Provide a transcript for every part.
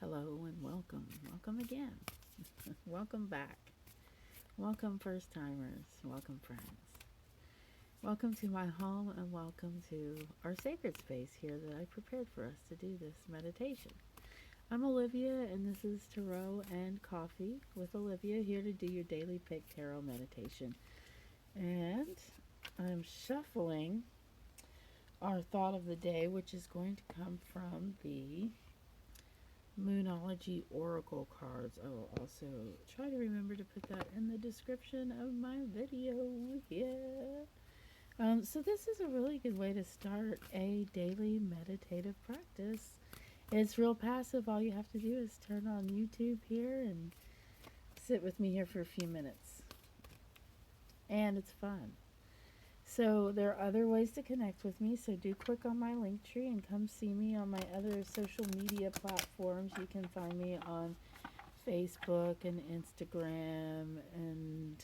hello, and welcome. Welcome again. Welcome back. Welcome, first timers. Welcome, friends. Welcome to my home and welcome to our sacred space here that I prepared for us to do this meditation. I'm Olivia, and this is Tarot and Coffee with Olivia, here to do your daily pick tarot meditation. And I'm shuffling our thought of the day, which is going to come from the Moonology Oracle cards. I will also try to remember to put that in the description of my video. Yeah. So this is a really good way to start a daily meditative practice. It's real passive. All you have to do is turn on YouTube here and sit with me here for a few minutes. And it's fun. So there are other ways to connect with me, so do click on my link tree and come see me on my other social media platforms. You can find me on Facebook and Instagram and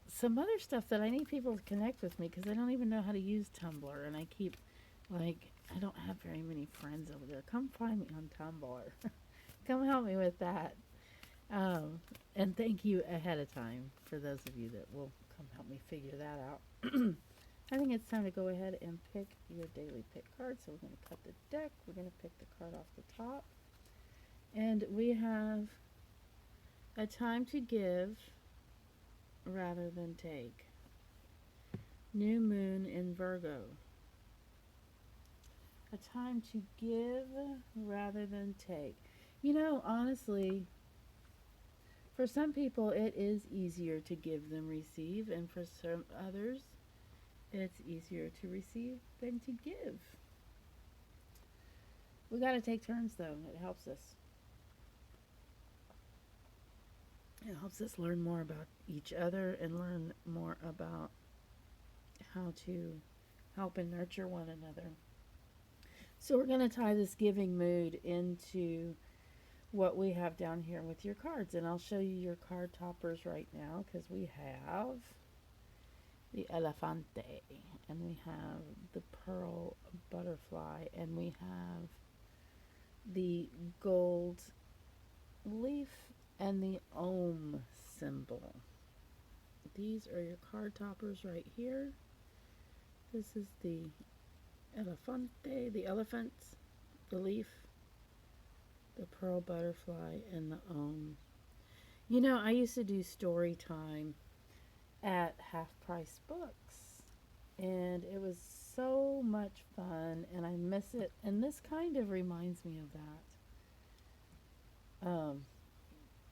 some other stuff that I need people to connect with me because I don't even know how to use Tumblr, and I keep, I don't have very many friends over there. Come find me on Tumblr. Come help me with that. And thank you ahead of time for those of you that will come help me figure that out. I think it's time to go ahead and pick your daily pick card. So we're going to cut the deck. We're going to pick the card off the top. And we have a time to give rather than take. New moon in Virgo. A time to give rather than take. You know, honestly, for some people, it is easier to give than receive, and for some others, it's easier to receive than to give. We got to take turns, though. It helps us. It helps us learn more about each other and learn more about how to help and nurture one another. So we're going to tie this giving mood into what we have down here with your cards, and I'll show you your card toppers right now because we have the elefante, and we have the pearl butterfly, and we have the gold leaf and the Om symbol. These are your card toppers right here. This is the elefante, the elephant, the leaf, the pearl butterfly, and the Om. You know, I used to do story time at Half Price Books, and it was so much fun, and I miss it. And this kind of reminds me of that.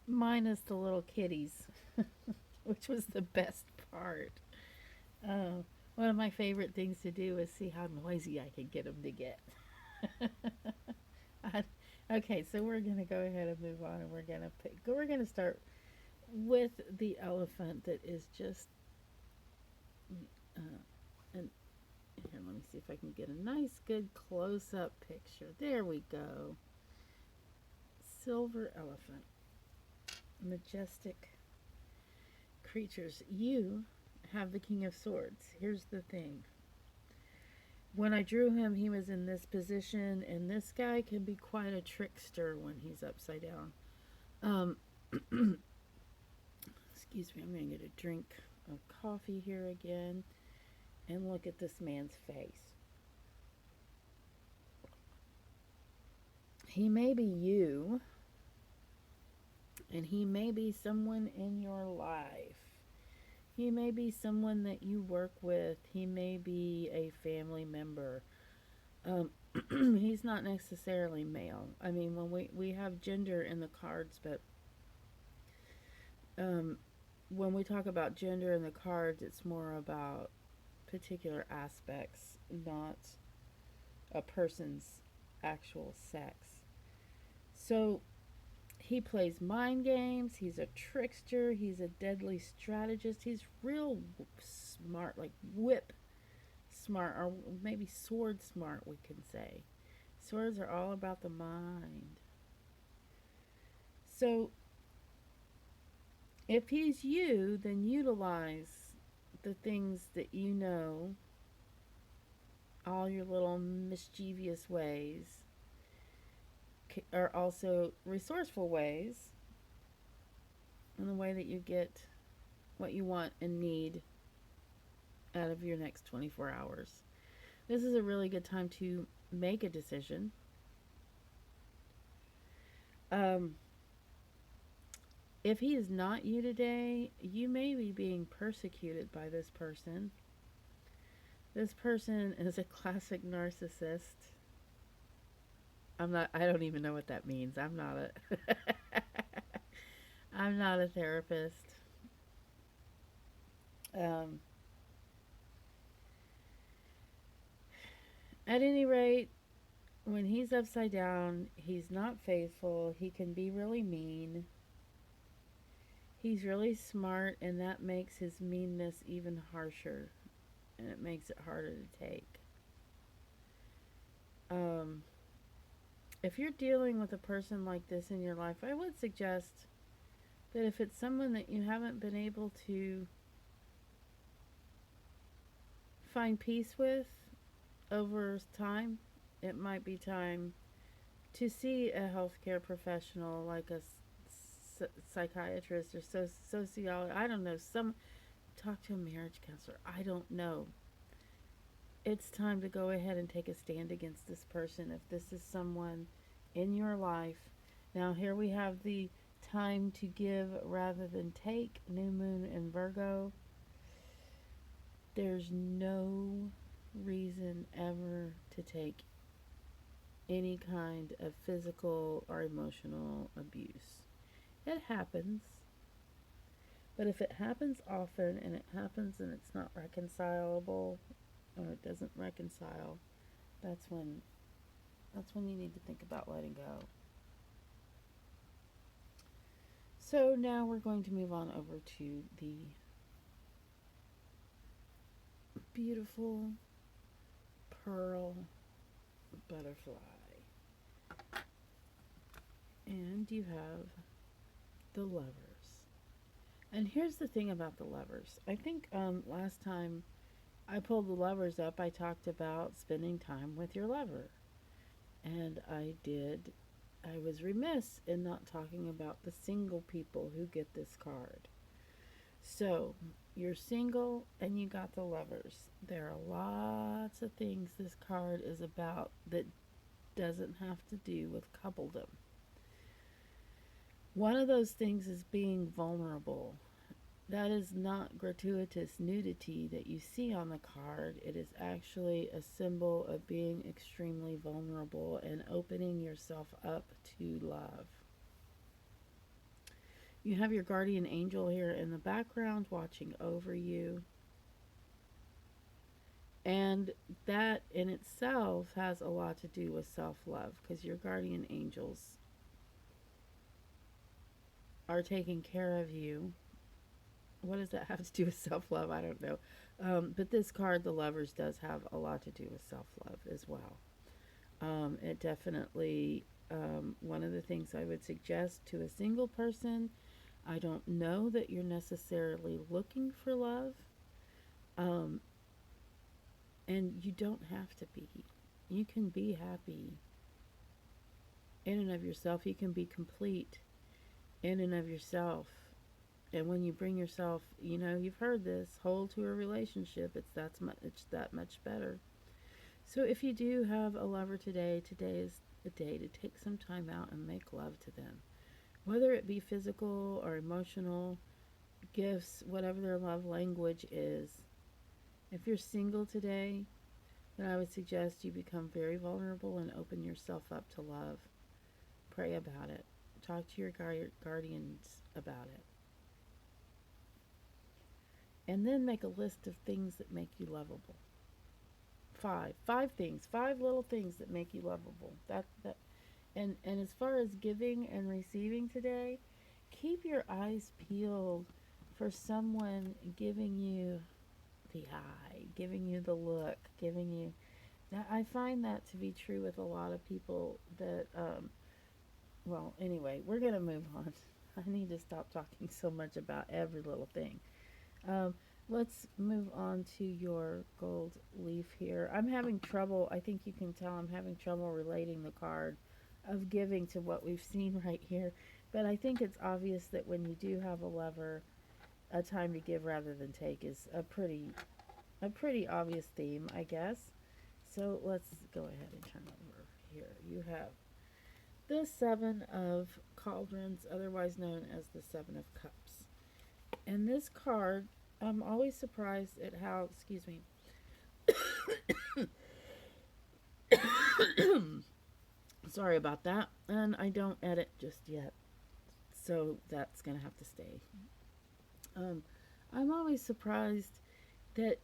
Minus the little kitties, which was the best part. One of my favorite things to do is see how noisy I can get them to get. Okay, so we're gonna go ahead and move on, and we're gonna start with the elephant that is just. And here, let me see if I can get a nice, good close-up picture. There we go. Silver elephant, majestic creatures. You have the King of Swords. Here's the thing. When I drew him, he was in this position, and this guy can be quite a trickster when he's upside down. Excuse me, I'm going to get a drink of coffee here again, and look at this man's face. He may be you, and he may be someone in your life. He may be someone that you work with. He may be a family member. He's not necessarily male. I mean, when we have gender in the cards, but when we talk about gender in the cards, it's more about particular aspects, not a person's actual sex. So he plays mind games. He's a trickster. He's a deadly strategist. He's real smart, like whip smart, or maybe sword smart, we can say. Swords are all about the mind. So if he's you, then utilize the things that you know, all your little mischievous ways, are also resourceful ways in the way that you get what you want and need out of your next 24 hours. This is a really good time to make a decision. Um, if he is not you today, you may be being persecuted by this person. This person is a classic narcissist. I don't even know what that means. I'm not a therapist. Um, at any rate, when he's upside down, he's not faithful. He can be really mean. He's really smart, and that makes his meanness even harsher, and it makes it harder to take. Um, if you're dealing with a person like this in your life, I would suggest that if it's someone that you haven't been able to find peace with over time, it might be time to see a healthcare professional like a psychiatrist or sociologist. I don't know. Talk to a marriage counselor. I don't know. It's time to go ahead and take a stand against this person if this is someone in your life. Now, here we have the time to give rather than take, new moon in Virgo. There's no reason ever to take any kind of physical or emotional abuse. It happens, but if it happens often and it happens and it's not reconcilable or it doesn't reconcile, that's when you need to think about letting go. So now we're going to move on over to the beautiful pearl butterfly. And you have the lovers. And here's the thing about the lovers. I think last time I pulled the lovers up, I talked about spending time with your lover. And I was remiss in not talking about the single people who get this card. So, you're single and you got the lovers. There are lots of things this card is about that doesn't have to do with coupledom. One of those things is being vulnerable. That is not gratuitous nudity that you see on the card. It is actually a symbol of being extremely vulnerable and opening yourself up to love. You have your guardian angel here in the background watching over you. And that in itself has a lot to do with self love because your guardian angels are taking care of you. What does that have to do with self love? I don't know. But this card, the lovers, does have a lot to do with self love as well. It definitely, one of the things I would suggest to a single person, I don't know that you're necessarily looking for love. Um, and you don't have to be. You can be happy in and of yourself. You can be complete in and of yourself. And when you bring yourself, you've heard this, whole to a relationship, it's that much better. So if you do have a lover today is a day to take some time out and make love to them. Whether it be physical or emotional, gifts, whatever their love language is. If you're single today, then I would suggest you become very vulnerable and open yourself up to love. Pray about it. Talk to your guardians about it. And then make a list of things that make you lovable. Five things, five little things that make you lovable. And as far as giving and receiving today, keep your eyes peeled for someone giving you the eye, giving you the look, giving you that. I find that to be true with a lot of people that well, anyway, we're going to move on. I need to stop talking so much about every little thing. Um, let's move on to your gold leaf here. I'm having trouble. I think you can tell I'm having trouble relating the card of giving to what we've seen right here. But I think it's obvious that when you do have a lover, a time to give rather than take is a pretty obvious theme, I guess. So let's go ahead and turn over here. You have the Seven of Cauldrons, otherwise known as the Seven of Cups. And this card, I'm always surprised at how, excuse me, sorry about that. And I don't edit just yet. So that's going to have to stay. Um, I'm always surprised that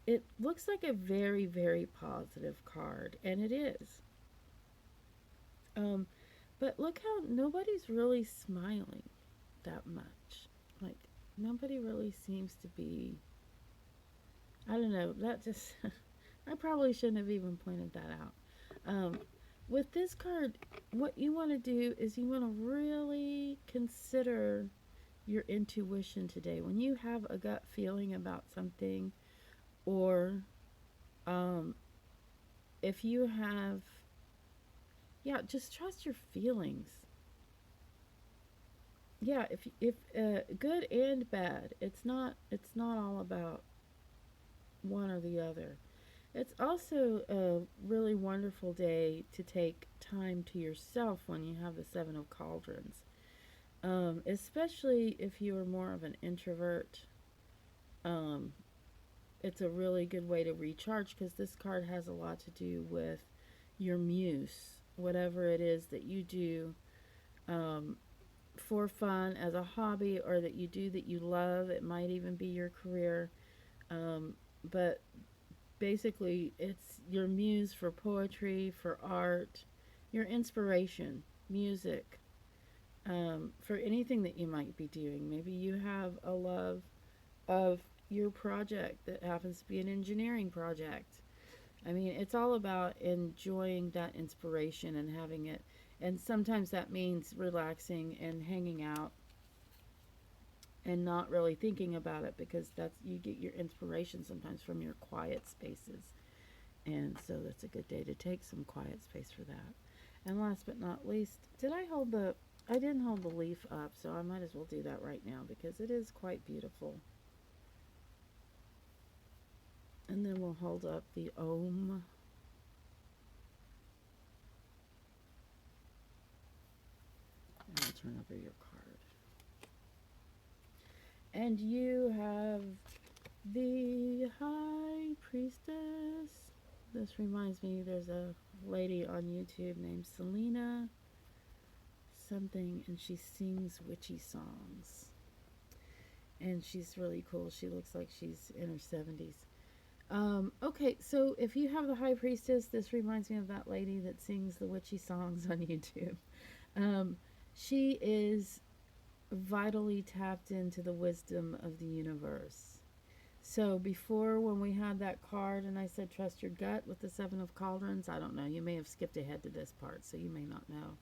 it looks like a very, very positive card, and it is. Um, but look how nobody's really smiling that much. Like, nobody really seems to be. I don't know. That just. I probably shouldn't have even pointed that out. Um, with this card, what you want to do is you want to really consider your intuition today. When you have a gut feeling about something, or um, if you have, yeah, just trust your feelings. Yeah, if good and bad, it's not all about one or the other. It's also a really wonderful day to take time to yourself when you have the Seven of Cauldrons. Especially if you are more of an introvert. Um, it's a really good way to recharge because this card has a lot to do with your muse, whatever it is that you do um, for fun as a hobby or that you do that you love. It might even be your career. But basically, it's your muse for poetry, for art, your inspiration, music, for anything that you might be doing. Maybe you have a love of your project that happens to be an engineering project. I mean, it's all about enjoying that inspiration and having it. And sometimes that means relaxing and hanging out and not really thinking about it because that's you get your inspiration sometimes from your quiet spaces. And so that's a good day to take some quiet space for that. And last but not least, I didn't hold the leaf up, so I might as well do that right now because it is quite beautiful. And then we'll hold up the Om. And I'll turn over your card. And you have the High Priestess. This reminds me, there's a lady on YouTube named Selena something, and she sings witchy songs. And she's really cool. She looks like she's in her 70s. Okay, so if you have the High Priestess, this reminds me of that lady that sings the witchy songs on YouTube. Um, she is vitally tapped into the wisdom of the universe. So before, when we had that card and I said trust your gut with the Seven of Cauldrons, I don't know, you may have skipped ahead to this part, so you may not know.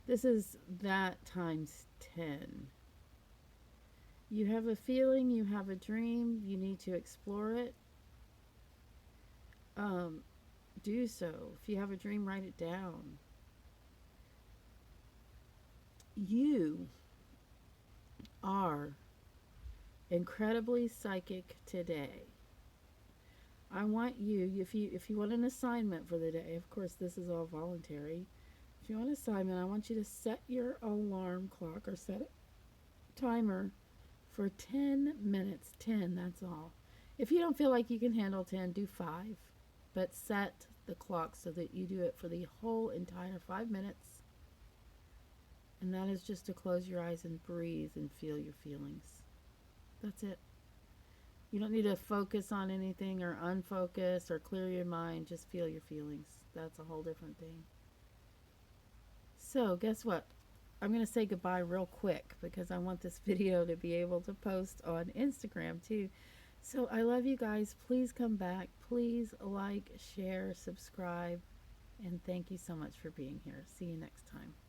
This is that times 10. You have a feeling, you have a dream, you need to explore it. Um, do so. If you have a dream, write it down. You are incredibly psychic today. I want you, if you want an assignment for the day, of course this is all voluntary. If you want an assignment, I want you to set your alarm clock or set a timer for 10 minutes. 10, that's all. If you don't feel like you can handle 10, do 5. But set the clock so that you do it for the whole entire 5 minutes. And that is just to close your eyes and breathe and feel your feelings. That's it. You don't need to focus on anything or unfocus or clear your mind. Just feel your feelings. That's a whole different thing. So, guess what? I'm going to say goodbye real quick because I want this video to be able to post on Instagram too. So, I love you guys. Please come back. Please like, share, subscribe, and thank you so much for being here. See you next time.